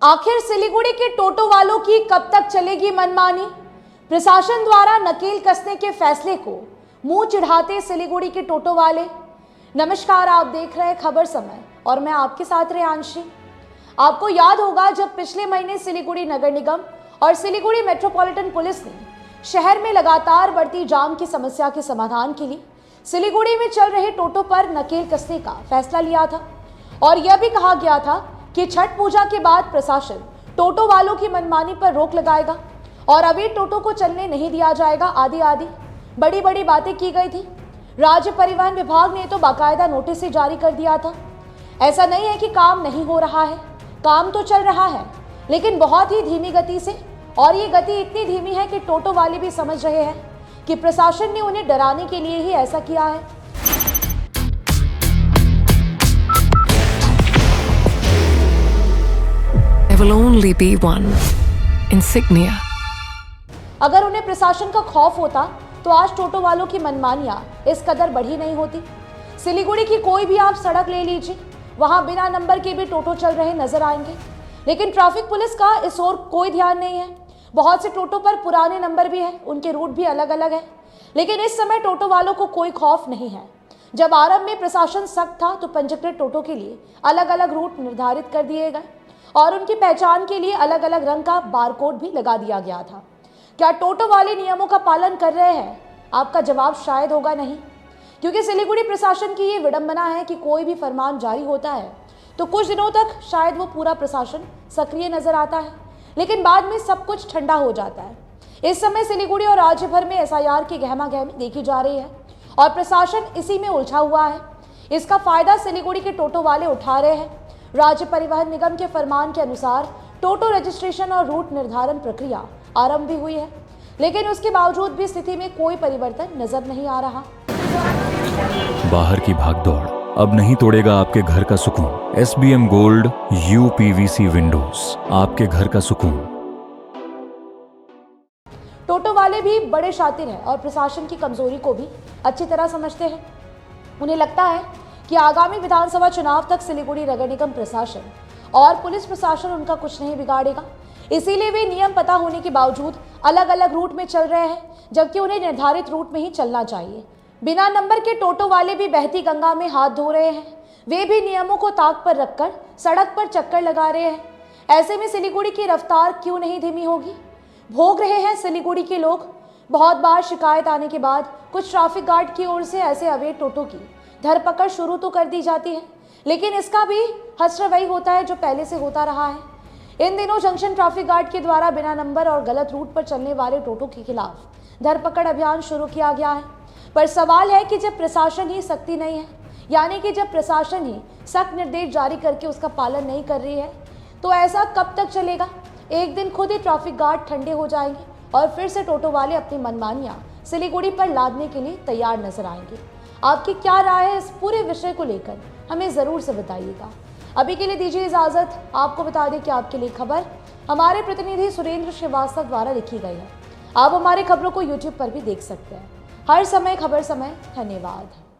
आखिर सिलीगुड़ी के टोटो वालों की कब तक चलेगी मनमानी? प्रशासन द्वारा नकेल कसने के फैसले को मुंह चिढ़ाते सिलीगुड़ी के टोटो वाले। नमस्कार, आप देख रहे हैं खबर समय और मैं आपके साथ रेयांशी। आपको याद होगा जब पिछले महीने सिलीगुड़ी नगर निगम और सिलीगुड़ी मेट्रोपॉलिटन पुलिस ने शहर में लगातार बढ़ती जाम की समस्या के समाधान के लिए सिलीगुड़ी में चल रहे टोटो पर नकेल कसने का फैसला लिया था और यह भी कहा गया था कि छठ पूजा के बाद प्रशासन टोटो वालों की मनमानी पर रोक लगाएगा और अभी टोटो को चलने नहीं दिया जाएगा। आदि बड़ी बड़ी बातें की गई थी। राज्य परिवहन विभाग ने तो बाकायदा नोटिस ही जारी कर दिया था। ऐसा नहीं है कि काम नहीं हो रहा है, काम तो चल रहा है, लेकिन बहुत ही धीमी गति से। और ये गति इतनी धीमी है कि टोटो वाले भी समझ रहे हैं कि प्रशासन ने उन्हें डराने के लिए ही ऐसा किया है। There will only be one insignia. अगर उन्हें प्रशासन का खौफ होता तो आज टोटो वालों की मनमानियां इस कदर बढ़ी नहीं होती। सिलीगुड़ी की कोई भी आप सड़क ले लीजिए, वहां बिना नंबर के भी टोटो चल रहे नजर आएंगे, लेकिन ट्रैफिक पुलिस का इस ओर कोई ध्यान नहीं है। बहुत से टोटो पर पुराने नंबर भी हैं, उनके रूट भी अलग अलग है, लेकिन इस समय टोटो वालों को कोई खौफ नहीं है। जब आरंभ में प्रशासन सख्त था तो पंजीकृत टोटो के लिए अलग अलग रूट निर्धारित कर दिए गए और उनकी पहचान के लिए अलग अलग रंग का बारकोड भी लगा दिया गया था। क्या टोटो वाले नियमों का पालन कर रहे हैं? आपका जवाब शायद होगा नहीं, क्योंकि सिलीगुड़ी प्रशासन की ये विडंबना है कि कोई भी फरमान जारी होता है तो कुछ दिनों तक शायद वो पूरा प्रशासन सक्रिय नजर आता है, लेकिन बाद में सब कुछ ठंडा हो जाता है। इस समय सिलीगुड़ी और राज्य भर में एसआईआर की गहमागहमी देखी जा रही है और प्रशासन इसी में उलझा हुआ है। इसका फायदा सिलीगुड़ी के टोटो वाले उठा रहे हैं। राज्य परिवहन निगम के फरमान के अनुसार टोटो रजिस्ट्रेशन और रूट निर्धारण प्रक्रिया आरंभ भी हुई है, लेकिन उसके बावजूद भी स्थिति में कोई परिवर्तन नजर नहीं आ रहा। बाहर की भागदौड़ अब नहीं तोड़ेगा आपके घर का सुकून। SBM गोल्ड UPVC विंडोज, आपके घर का सुकून। टोटो वाले भी बड़े शातिर हैं और प्रशासन की कमजोरी को भी अच्छी तरह समझते हैं। उन्हें लगता है कि आगामी विधानसभा चुनाव तक सिलीगुड़ी नगर निगम प्रशासन और पुलिस प्रशासन उनका कुछ नहीं बिगाड़ेगा। इसीलिए वे नियम पता होने के बावजूद अलग अलग रूट में चल रहे हैं, जबकि उन्हें निर्धारित रूट में ही चलना चाहिए। बिना नंबर के टोटो वाले भी बहती गंगा में हाथ धो रहे हैं। वे भी नियमों को ताक पर रखकर सड़क पर चक्कर लगा रहे हैं। ऐसे में सिलीगुड़ी की रफ्तार क्यों नहीं धीमी होगी? भोग रहे हैं सिलीगुड़ी के लोग। बहुत बार शिकायत आने के बाद कुछ ट्रैफिक गार्ड की ओर से ऐसे अवैध टोटो की धरपकड़ शुरू तो कर दी जाती है, लेकिन इसका भी हश्र वही होता है जो पहले से होता रहा है। इन दिनों जंक्शन ट्रैफिक गार्ड के द्वारा बिना नंबर और गलत रूट पर चलने वाले टोटो के खिलाफ धरपकड़ अभियान शुरू किया गया है। पर सवाल है कि जब प्रशासन ही सख्ती नहीं है, यानी कि जब प्रशासन ही सख्त निर्देश जारी करके उसका पालन नहीं कर रही है, तो ऐसा कब तक चलेगा? एक दिन खुद ही ट्रैफिक गार्ड ठंडे हो जाएंगे और फिर से टोटो वाले अपनी मनमानियां सिलीगुड़ी पर लादने के लिए तैयार नजर आएंगे। आपकी क्या राय है इस पूरे विषय को लेकर? हमें ज़रूर से बताइएगा। अभी के लिए दीजिए इजाज़त। आपको बता दें कि आपके लिए खबर हमारे प्रतिनिधि सुरेंद्र श्रीवास्तव द्वारा लिखी गई है। आप हमारे खबरों को YouTube पर भी देख सकते हैं। हर समय खबर समय। धन्यवाद।